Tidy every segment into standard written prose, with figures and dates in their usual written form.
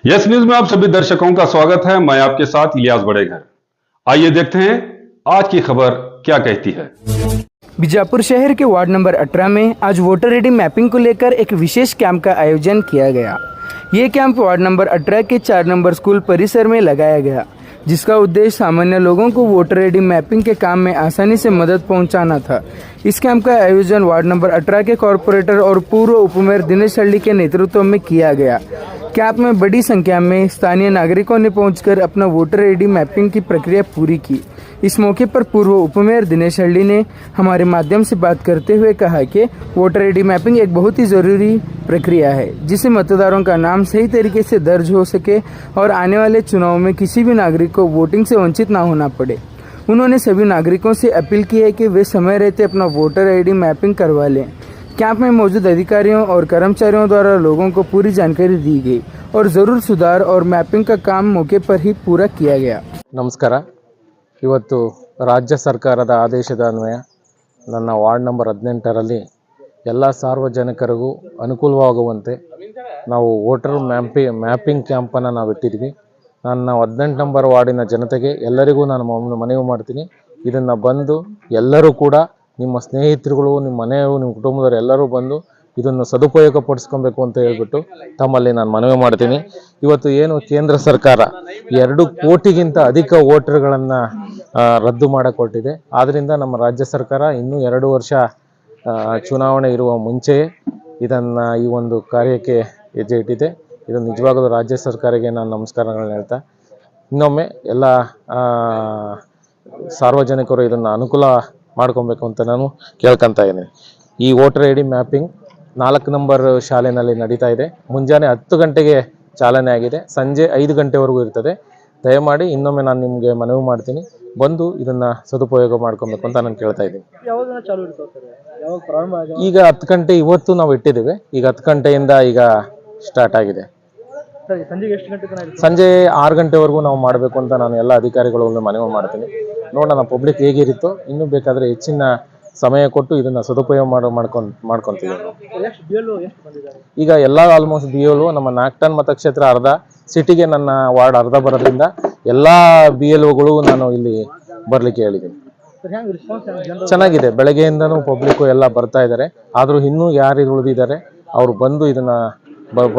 Yes news में आप सभी दर्शकों का स्वागत है। मैं आपके साथ इलियास बड़ेघर। आइए देखते हैं आज की खबर क्या कहती है। बीजापुर शहर के वार्ड नंबर 18 में आज वोटर आईडी मैपिंग को लेकर एक विशेष कैंप का आयोजन किया गया। ये कैंप वार्ड नंबर 18 के 4 नंबर स्कूल परिसर में लगाया गया, जिसका उद्देश्य सामान्य लोगों को वोटर आईडी मैपिंग के काम में आसानी से मदद पहुंचाना था। इस कैंप का आयोजन वार्ड नंबर 18 के कॉरपोरेटर और पूर्व उपमेयर दिनेश हल्ली के नेतृत्व में किया गया। कैंप में बड़ी संख्या में स्थानीय नागरिकों ने पहुंचकर अपना वोटर आईडी मैपिंग की प्रक्रिया पूरी की। इस मौके पर पूर्व उपमेयर दिनेश हल्ली ने हमारे माध्यम से बात करते हुए कहा कि वोटर आईडी मैपिंग एक बहुत ही ज़रूरी प्रक्रिया है, जिससे मतदारों का नाम सही तरीके से दर्ज हो सके और आने वाले चुनाव में किसी भी नागरिक को वोटिंग से वंचित ना होना पड़े। उन्होंने सभी नागरिकों से अपील की है कि वे समय रहते अपना वोटर आईडी मैपिंग करवा लें। कैंप में मौजूद अधिकारियों और कर्मचारियों द्वारा लोगों को पूरी जानकारी दी गई और ज़रूर सुधार और मैपिंग का काम मौके पर ही पूरा किया गया। ನಮಸ್ಕಾರ। ಇವತ್ತು ರಾಜ್ಯ ಸರ್ಕಾರದ ಆದೇಶದ ಅನ್ವಯ ನನ್ನ ವಾರ್ಡ್ ನಂಬರ್ 18ರಲ್ಲಿ ಎಲ್ಲ ಸಾರ್ವಜನಿಕರಿಗೂ ಅನುಕೂಲವಾಗುವಂತೆ ನಾವು ವೋಟರ್ ಮ್ಯಾಪಿಂಗ್ ಕ್ಯಾಂಪನ್ನು ನಾವು ಇಟ್ಟಿದ್ವಿ। ನನ್ನ 18 ನಂಬರ್ ವಾರ್ಡಿನ ಜನತೆಗೆ ಎಲ್ಲರಿಗೂ ನಾನು ಮನವಿ ಮಾಡ್ತೀನಿ, ಇದನ್ನು ಬಂದು ಎಲ್ಲರೂ ಕೂಡ ನಿಮ್ಮ ಸ್ನೇಹಿತರುಗಳು, ನಿಮ್ಮ ಮನೆಯವರು, ನಿಮ್ಮ ಕುಟುಂಬದವರು ಎಲ್ಲರೂ ಬಂದು ಇದನ್ನು ಸದುಪಯೋಗ ಪಡಿಸ್ಕೊಬೇಕು ಅಂತ ಹೇಳ್ಬಿಟ್ಟು ತಮ್ಮಲ್ಲಿ ನಾನು ಮನವಿ ಮಾಡ್ತೀನಿ। ಇವತ್ತು ಏನು ಕೇಂದ್ರ ಸರ್ಕಾರ 2 ಕೋಟಿಗಿಂತ ಅಧಿಕ ವೋಟರ್ಗಳನ್ನು ರದ್ದು ಮಾಡಿಕೊಟ್ಟಿದೆ। ಆದ್ದರಿಂದ ನಮ್ಮ ರಾಜ್ಯ ಸರ್ಕಾರ ಇನ್ನೂ 2 ವರ್ಷ ಚುನಾವಣೆ ಇರುವ ಮುಂಚೆಯೇ ಇದನ್ನು ಈ ಒಂದು ಕಾರ್ಯಕ್ಕೆ ಹೆಜ್ಜೆ ಇಟ್ಟಿದೆ। ಇದು ನಿಜವಾಗಲೂ ರಾಜ್ಯ ಸರ್ಕಾರಕ್ಕೆ ನಾನು ನಮಸ್ಕಾರಗಳನ್ನ ಹೇಳ್ತಾ ಇನ್ನೊಮ್ಮೆ ಎಲ್ಲ ಸಾರ್ವಜನಿಕರು ಇದನ್ನು ಅನುಕೂಲ ಮಾಡ್ಕೊಬೇಕು ಅಂತ ನಾನು ಕೇಳ್ಕೊತಾ ಇದ್ದೀನಿ। ಈ voter I D mapping 4 number ಶಾಲೆಯಲ್ಲಿ ನಡೀತಾ ಇದೆ। ಮುಂಜಾನೆ 10 ಗಂಟೆಗೆ ಚಾಲನೆ ಆಗಿದೆ, ಸಂಜೆ 5 ಗಂಟೆವರೆಗೂ ಇರ್ತದೆ। ದಯಮಾಡಿ ಇನ್ನೊಮ್ಮೆ ನಾನು ನಿಮಗೆ ಮನವಿ ಮಾಡ್ತೀನಿ, ಬಂದು ಇದನ್ನು ಸದುಪಯೋಗ ಮಾಡ್ಕೊಬೇಕು ಅಂತ ನಾನು ಕೇಳ್ತಾ ಇದ್ದೀನಿ। ಈಗ 10 ಗಂಟೆ ಇವತ್ತು ನಾವು ಇಟ್ಟಿದ್ದೇವೆ, ಈಗ 10 ಗಂಟೆಯಿಂದ ಈಗ ಸ್ಟಾರ್ಟ್ ಆಗಿದೆ। ಸಂಜೆ 6 ಗಂಟೆವರೆಗೂ ನಾವು ಮಾಡಬೇಕು ಅಂತ ನಾನು ಎಲ್ಲ ಅಧಿಕಾರಿಗಳು ಮನವಿ ಮಾಡ್ತೀನಿ। ನೋಡೋಣ ಪಬ್ಲಿಕ್ ಹೇಗಿರುತ್ತೋ, ಇನ್ನೂ ಬೇಕಾದರೆ ಹೆಚ್ಚಿನ ಸಮಯ ಕೊಟ್ಟು ಇದನ್ನು ಸದುಪಯೋಗ ಮಾಡ್ಕೊತೀವಿ। ಈಗ ಎಲ್ಲ ಆಲ್ಮೋಸ್ಟ್ BLO ನಮ್ಮ ನಾಗ್ಟನ್ ಮತಕ್ಷೇತ್ರ ಅರ್ಧ, ಸಿಟಿಗೆ ನನ್ನ ವಾರ್ಡ್ ಅರ್ಧ ಬರೋದ್ರಿಂದ ಎಲ್ಲ BLOಗಳು ನಾನು ಇಲ್ಲಿ ಬರಲಿಕ್ಕೆ ಹೇಳಿದ್ದೀನಿ। ಚೆನ್ನಾಗಿದೆ, ಬೆಳಗ್ಗೆಯಿಂದನೂ ಪಬ್ಲಿಕ್ಕು ಎಲ್ಲ ಬರ್ತಾ ಇದ್ದಾರೆ। ಆದರೂ ಇನ್ನೂ ಯಾರು ಉಳಿದಿದ್ದಾರೆ ಅವರು ಬಂದು ಇದನ್ನು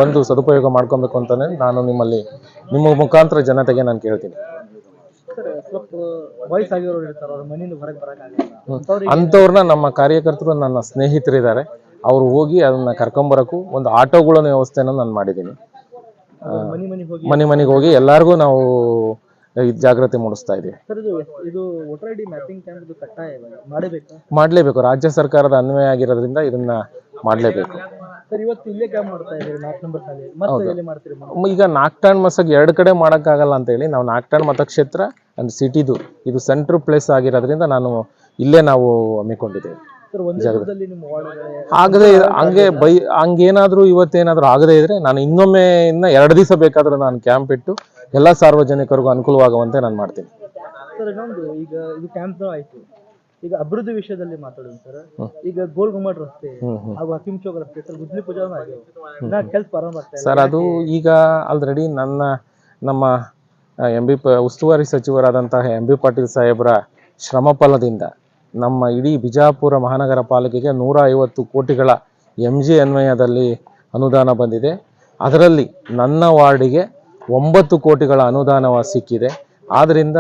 ಬಂದು ಸದುಪಯೋಗ ಮಾಡ್ಕೊಬೇಕು ಅಂತಲೇ ನಾನು ನಿಮ್ಮ ಮುಖಾಂತರ ಜನತೆಗೆ ನಾನು ಕೇಳ್ತೀನಿ। ಅಂಥವ್ರನ್ನ ನಮ್ಮ ಕಾರ್ಯಕರ್ತರು ನನ್ನ ಸ್ನೇಹಿತರಿದ್ದಾರೆ, ಅವರು ಹೋಗಿ ಅದನ್ನ ಕರ್ಕೊಂಬರಕ್ಕೂ ಒಂದು ಆಟೋಗಳ ವ್ಯವಸ್ಥೆನ ನಾನು ಮಾಡಿದ್ದೀನಿ। ಮನೆಗೆ ಹೋಗಿ ಎಲ್ಲರಿಗೂ ನಾವು ಜಾಗೃತಿ ಮೂಡಿಸ್ತಾ ಇದ್ದೀವಿ। ಮಾಡಲೇಬೇಕು, ರಾಜ್ಯ ಸರ್ಕಾರದ ಅನ್ವಯ ಆಗಿರೋದ್ರಿಂದ ಇದನ್ನ ಮಾಡಲೇಬೇಕು। ಈಗ ನಾಗ್ಟಾಣ್ ಮಸಗ್ 2 ಕಡೆ ಮಾಡೋಕ್ಕಾಗಲ್ಲ ಅಂತ ಹೇಳಿ ನಾವು ನಾಗ್ಟಾಣ್ ಮತಕ್ಷೇತ್ರ ಅಂಡ್ ಸಿಟಿದು ಇದು ಸೆಂಟ್ರ್ ಪ್ಲೇಸ್ ಆಗಿರೋದ್ರಿಂದ ನಾನು ಇಲ್ಲೇ ನಾವು ಹಮ್ಮಿಕೊಂಡಿದ್ದೇವೆ। ಆಗದೆ ಹಂಗೇನಾದ್ರೂ ಇವತ್ತೇನಾದ್ರೂ ಆಗದೆ ಇದ್ರೆ ನಾನು ಇನ್ನೊಮ್ಮೆ 2 ದಿವಸ ಬೇಕಾದ್ರೂ ನಾನು ಕ್ಯಾಂಪ್ ಇಟ್ಟು ಎಲ್ಲ ಸಾರ್ವಜನಿಕರಿಗೂ ಅನುಕೂಲವಾಗುವಂತೆ ನಾನು ಮಾಡ್ತೀನಿ। ಈಗ ಅಭಿವೃದ್ಧಿ ವಿಷಯದಲ್ಲಿ ಮಾತಾಡೋಣ ಸರ್, ಈಗ ಗೋಲ್ ಗುಮ್ಮಟ್ ರಸ್ತೆ ಹಾಗೂ ಹಕಿಂ ಚೌಕ್ ರಸ್ತೆ ಸರ್ ಗುದ್ಲಿ ಪೂಜಾ ಕೆಲಸ ಪ್ರಾರಂಭ ಆಗ್ತಾ ಇದೆ ಸರ್। ಅದು ಈಗ ಆಲ್ರೆಡಿ ನಮ್ಮ ಉಸ್ತುವಾರಿ ಸಚಿವರಾದಂತಹ MB ಪಾಟೀಲ್ ಸಾಹೇಬ್ರ ಶ್ರಮ ಫಲದಿಂದ ನಮ್ಮ ಇಡೀ ಬಿಜಾಪುರ ಮಹಾನಗರ ಪಾಲಿಕೆಗೆ 150 ಕೋಟಿಗಳ MG ಅನ್ವಯದಲ್ಲಿ ಅನುದಾನ ಬಂದಿದೆ। ಅದರಲ್ಲಿ ನನ್ನ ವಾರ್ಡಿಗೆ 9 ಕೋಟಿಗಳ ಅನುದಾನ ಸಿಕ್ಕಿದೆ। ಆದ್ದರಿಂದ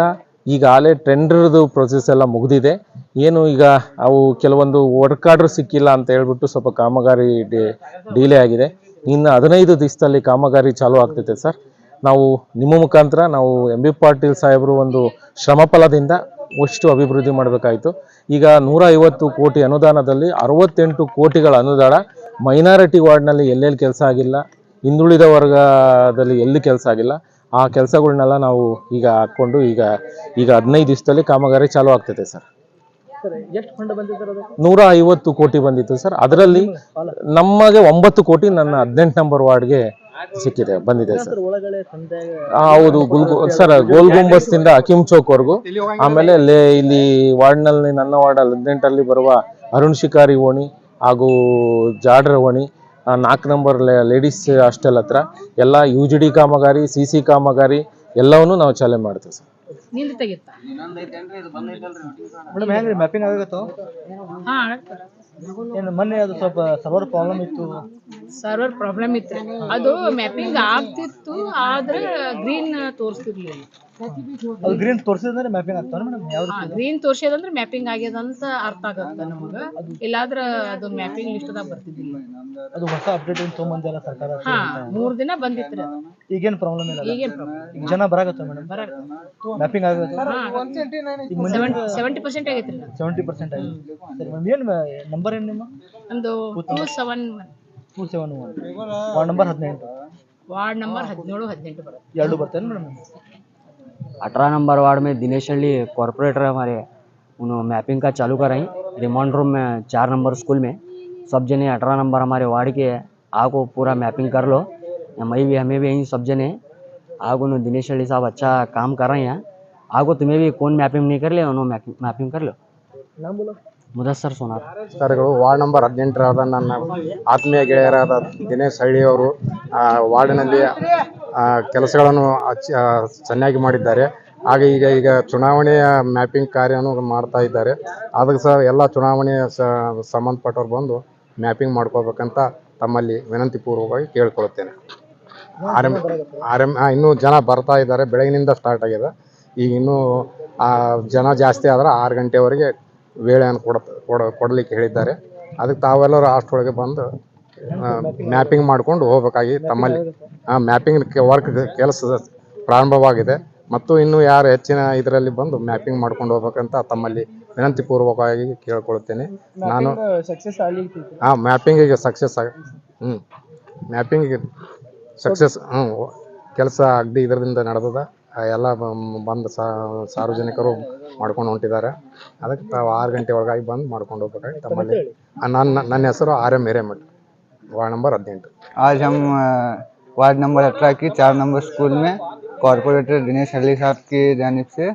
ಈಗಾಗಲೇ ಟೆಂಡರ್ದು ಪ್ರೊಸೆಸ್ ಎಲ್ಲ ಮುಗಿದಿದೆ। ಏನು ಈಗ ಅವು ಕೆಲವೊಂದು ವರ್ಕ್ ಆರ್ಡರ್ ಸಿಕ್ಕಿಲ್ಲ ಅಂತ ಹೇಳ್ಬಿಟ್ಟು ಸ್ವಲ್ಪ ಕಾಮಗಾರಿ ಡಿಲೇ ಆಗಿದೆ। ಇನ್ನು 15 ದಿವಸದಲ್ಲಿ ಕಾಮಗಾರಿ ಚಾಲೂ ಆಗ್ತೈತೆ ಸರ್। ನಾವು ನಿಮ್ಮ ಮುಖಾಂತರ ನಾವು MB ಪಾಟೀಲ್ ಸಾಹೇಬರು ಒಂದು ಶ್ರಮ ಫಲದಿಂದ ಅಷ್ಟು ಅಭಿವೃದ್ಧಿ ಮಾಡಬೇಕಾಯಿತು। ಈಗ 150 ಕೋಟಿ ಅನುದಾನದಲ್ಲಿ 68 ಕೋಟಿಗಳ ಅನುದಾನ ಮೈನಾರಿಟಿ ವಾರ್ಡ್ನಲ್ಲಿ ಎಲ್ಲೆಲ್ಲಿ ಕೆಲಸ ಆಗಿಲ್ಲ, ಹಿಂದುಳಿದ ವರ್ಗದಲ್ಲಿ ಎಲ್ಲಿ ಕೆಲಸ ಆಗಿಲ್ಲ, ಆ ಕೆಲಸಗಳನ್ನೆಲ್ಲ ನಾವು ಈಗ ಹಾಕ್ಕೊಂಡು ಈಗ 15 ದಿವಸದಲ್ಲಿ ಕಾಮಗಾರಿ ಚಾಲೂ ಆಗ್ತೈತೆ ಸರ್। 150 ಕೋಟಿ ಬಂದಿತ್ತು ಸರ್, ಅದರಲ್ಲಿ ನಮಗೆ 9 ಕೋಟಿ ನನ್ನ 18 ನಂಬರ್ ವಾರ್ಡ್ಗೆ ಬಂದಿದೆ ಸರ್। ಹೌದು ಸರ್, ಗೋಲ್ ಗುಂಬಸ್ದಿಂದ ಹಕಿಂ ಚೌಕ್ ವರೆಗೂ, ಆಮೇಲೆ ಇಲ್ಲಿ ವಾರ್ಡ್ನಲ್ಲಿ ನನ್ನ ವಾರ್ಡ್ 18ರಲ್ಲಿ ಬರುವ ಅರುಣ್ ಶಿಕಾರಿ ಓಣಿ ಹಾಗೂ ಜಾಡ್ರ ಓಣಿ 4 ನಂಬರ್ ಲೇಡೀಸ್ ಹಾಸ್ಟೆಲ್ ಹತ್ರ ಎಲ್ಲ UGD ಕಾಮಗಾರಿ, CC ಕಾಮಗಾರಿ ಎಲ್ಲವನ್ನೂ ನಾವು ಚಾಲನೆ ಮಾಡ್ತೀವಿ ಸರ್. ಮೇಡಮ್ ಹೆಂಗ್ರಿ ಮ್ಯಾಪಿಂಗ್ ಆಗತ್ತೋ? ಏನು ಮೊನ್ನೆ ಅದು ಸ್ವಲ್ಪ ಸರ್ವರ್ ಪ್ರಾಬ್ಲಮ್ ಇತ್ತು. ಸರ್ವರ್ ಪ್ರಾಬ್ಲಮ್ ಇತ್ತು, ಅದು ಮ್ಯಾಪಿಂಗ್ ಆಗ್ತಿತ್ತು, ಆದ್ರೆ ಗ್ರೀನ್ ತೋರಿಸ್ತಿರ್ಲಿಲ್ಲ. ಅದು ಗ್ರೀನ್ ತೋರಿಸಿದ್ರೆ ಮ್ಯಾಪಿಂಗ್ ಆಗ್ತಾವ ಮೇಡಮ್? ಯಾವ್ದು ಗ್ರೀನ್ ತೋರ್ಸಿದಂದ್ರೆ ಮ್ಯಾಪಿಂಗ್ ಆಗ್ಯದ ಅಂತ ಅರ್ಥ ಆಗತ್ತ ನಮಗ, ಇಲ್ಲಾದ್ರ ಅದು ಮ್ಯಾಪಿಂಗ್ ಲಿಸ್ಟ್ದಾಗ ಬರ್ತಿದ್ದಿಲ್ಲ. ಅದು ಹೊಸ ಅಪ್ಡೇಟ್ ತೊಗೊಂಬಂದಿಲ್ಲ ಸರ್ಕಾರ. 3 ದಿನ ಬಂದಿತ್ರಿ ಅದು. ಈಗೇನು ಪ್ರಾಬ್ಲಮ್ ಇಲ್ಲ? ಈಗೇನ್ ಪ್ರಾಬ್ಲಮ್? ಈಗ ಜನ ಬರಾಕತ್ತ ಮೇಡಮ್? ಮ್ಯಾಪಿಂಗ್ ಆಗತ್ತ? 70% ಆಗೈತ್ರಿ. 70% ಆಗಿದೆ. ಸರಿ ಮೇಡಮ್, ಏನು ನಂಬರ್ ಏನು ನಿಮ್ಮ? ನಮ್ದು 271 ವಾರ್ಡ್ ನಂಬರ್ 18. ವಾರ್ಡ್ ನಂಬರ್ 17, 18 ಬರುತ್ತೆ. 2 ಬರ್ತೇನೆ ಮೇಡಮ್? 18 नंबर वार्ड में दिनेश हल्ली कॉरपोरेटर है हमारे, उन्होंने मैपिंग का चालू कराई रिमांड रूम में 4 नंबर स्कूल में। सब जने 18 नंबर हमारे वार्ड के आगो पूरा मैपिंग कर लो। मैं भी हमें भी यही सब जने आगो नो दिनेश हल्ली साहब अच्छा काम कर रहे हैं। आगो तुम्हें भी कौन मैपिंग नहीं कर ले, उन्होंने मैपिंग कर लो। नाम बोलो? ಮುದಸ್ಸರ್ ಸೋನಾರ್. ನಮಸ್ಕಾರಗಳು. ವಾರ್ಡ್ ನಂಬರ್ 18 ನನ್ನ ಆತ್ಮೀಯ ಗೆಳೆಯರಾದ ದಿನೇಶ್ ಹಳ್ಳಿ ಅವರು ವಾರ್ಡಿನಲ್ಲಿ ಕೆಲಸಗಳನ್ನು ಚೆನ್ನಾಗಿ ಮಾಡಿದ್ದಾರೆ. ಹಾಗೆ ಈಗ ಚುನಾವಣೆಯ ಮ್ಯಾಪಿಂಗ್ ಕಾರ್ಯವನ್ನು ಮಾಡ್ತಾ ಇದ್ದಾರೆ. ಅದಕ್ಕೆ ಸಹ ಎಲ್ಲ ಚುನಾವಣೆಯ ಸಂಬಂಧಪಟ್ಟವ್ರು ಬಂದು ಮ್ಯಾಪಿಂಗ್ ಮಾಡ್ಕೋಬೇಕಂತ ತಮ್ಮಲ್ಲಿ ವಿನಂತಿ ಪೂರ್ವಕವಾಗಿ ಕೇಳ್ಕೊಳ್ತೇನೆ. ಇನ್ನೂ ಜನ ಬರ್ತಾ ಇದ್ದಾರೆ. ಬೆಳಗಿನಿಂದ ಸ್ಟಾರ್ಟ್ ಆಗಿದೆ. ಈಗ ಇನ್ನೂ ಜನ ಜಾಸ್ತಿ ಆದ್ರೆ 6 ಗಂಟೆವರೆಗೆ ವೇಳೆಯನ್ನು ಕೊಡಲಿಕ್ಕೆ ಹೇಳಿದ್ದಾರೆ. ಅದಕ್ಕೆ ತಾವೆಲ್ಲರೂ ಅಷ್ಟರೊಳಗೆ ಬಂದು ಮ್ಯಾಪಿಂಗ್ ಮಾಡ್ಕೊಂಡು ಹೋಗಬೇಕಾಗಿ ತಮ್ಮಲ್ಲಿ ಮ್ಯಾಪಿಂಗ್ ವರ್ಕ್ ಕೆಲಸ ಪ್ರಾರಂಭವಾಗಿದೆ. ಮತ್ತು ಇನ್ನೂ ಯಾರು ಹೆಚ್ಚಿನ ಇದರಲ್ಲಿ ಬಂದು ಮ್ಯಾಪಿಂಗ್ ಮಾಡ್ಕೊಂಡು ಹೋಗ್ಬೇಕಂತ ತಮ್ಮಲ್ಲಿ ವಿನಂತಿ ಪೂರ್ವಕವಾಗಿ ಕೇಳ್ಕೊಳ್ತೇನೆ. ನಾನು ಮ್ಯಾಪಿಂಗಿಗೆ ಸಕ್ಸಸ್ ಮ್ಯಾಪಿಂಗಿಗೆ ಸಕ್ಸಸ್ ಕೆಲಸ ಅಗ್ದಿ ಇದರಿಂದ ನಡೆದದ. ಎಲ್ಲ ಬಂದು ಸಾರ್ವಜನಿಕರು ಮಾಡ್ಕೊಂಡು ಹೊಂಟಿದ್ದಾರೆ. ಅದಕ್ಕೆ ತಾವು 6 ಗಂಟೆ ಒಳಗಾಗಿ ಬಂದು ಮಾಡ್ಕೊಂಡು ಹೋಗ್ಬೇಕಾಗಿ ತಮ್ಮಲ್ಲಿ ನನ್ನ ಹೆಸರು RM ಹಿರೇಮಠ, वार्ड नंबर 18। आज हम वार्ड नंबर 18 की 4 नंबर स्कूल में कॉरपोरेटर दिनेश हल्ली साहब की जानिब से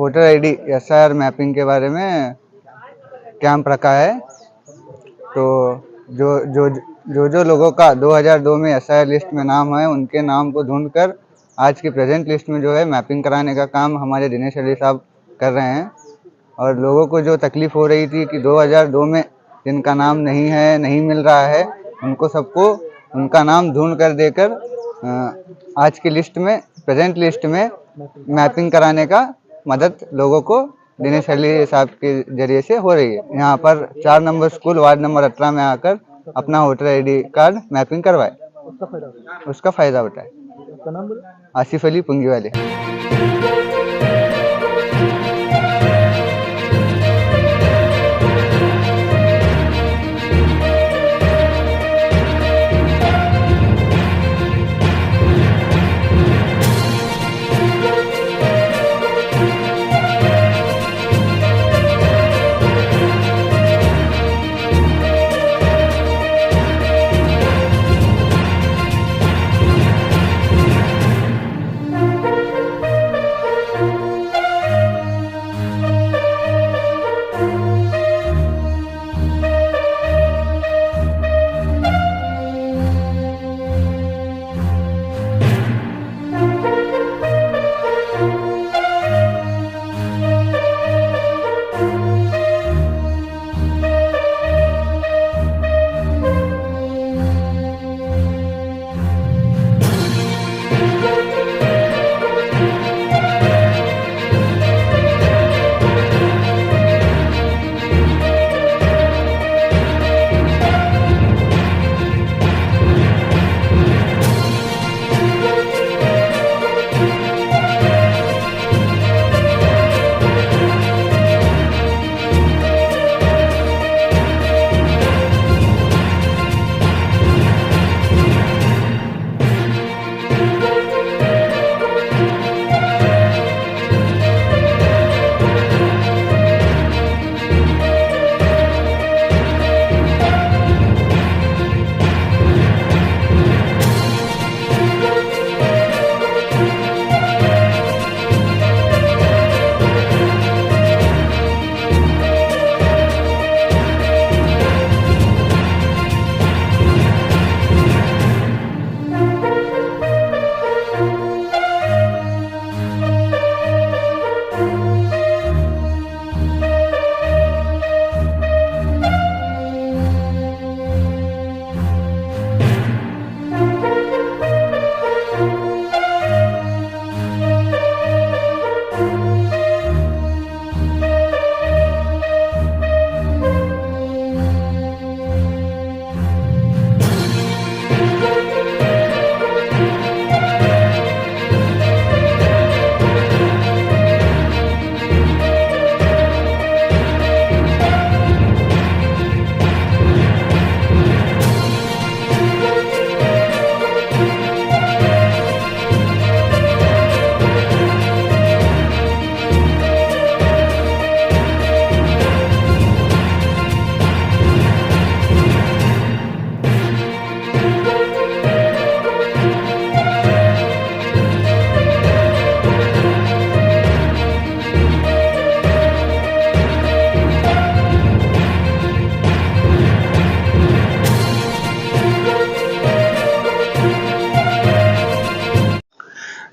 वोटर ID SIR मैपिंग के बारे में कैंप रखा है। तो जो लोगों का 2002 में SIR लिस्ट में नाम है, उनके नाम को ढूंढकर आज की प्रेजेंट लिस्ट में जो है मैपिंग कराने का काम हमारे दिनेश हल्ली साहब कर रहे हैं। और लोगों को जो तकलीफ़ हो रही थी कि 2002 में जिनका नाम नहीं मिल रहा है, उनको सबको उनका नाम ढूंढ कर देकर आज की लिस्ट में, प्रेजेंट लिस्ट में मैपिंग कराने का मदद लोगों को दिनेश हल्ली साहब के जरिए से हो रही है। यहाँ पर 4 नंबर स्कूल वार्ड नंबर 18 में आकर अपना वोटर ID कार्ड मैपिंग करवाए, उसका फ़ायदा उठाए। आसिफ अली पुंगी वाले।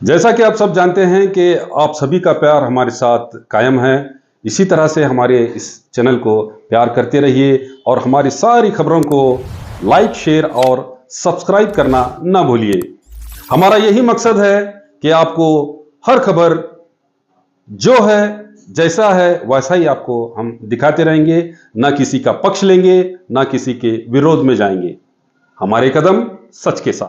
जैसा कि आप सब जानते हैं कि आप सभी का प्यार हमारे साथ कायम है, इसी तरह से हमारे इस चैनल को प्यार करते रहिए और हमारी सारी खबरों को लाइक, शेयर और सब्सक्राइब करना ना भूलिए। हमारा यही मकसद है कि आपको हर खबर जो है, जैसा है वैसा ही आपको हम दिखाते रहेंगे, ना किसी का पक्ष लेंगे, ना किसी के विरोध में जाएंगे। हमारे कदम सच के साथ।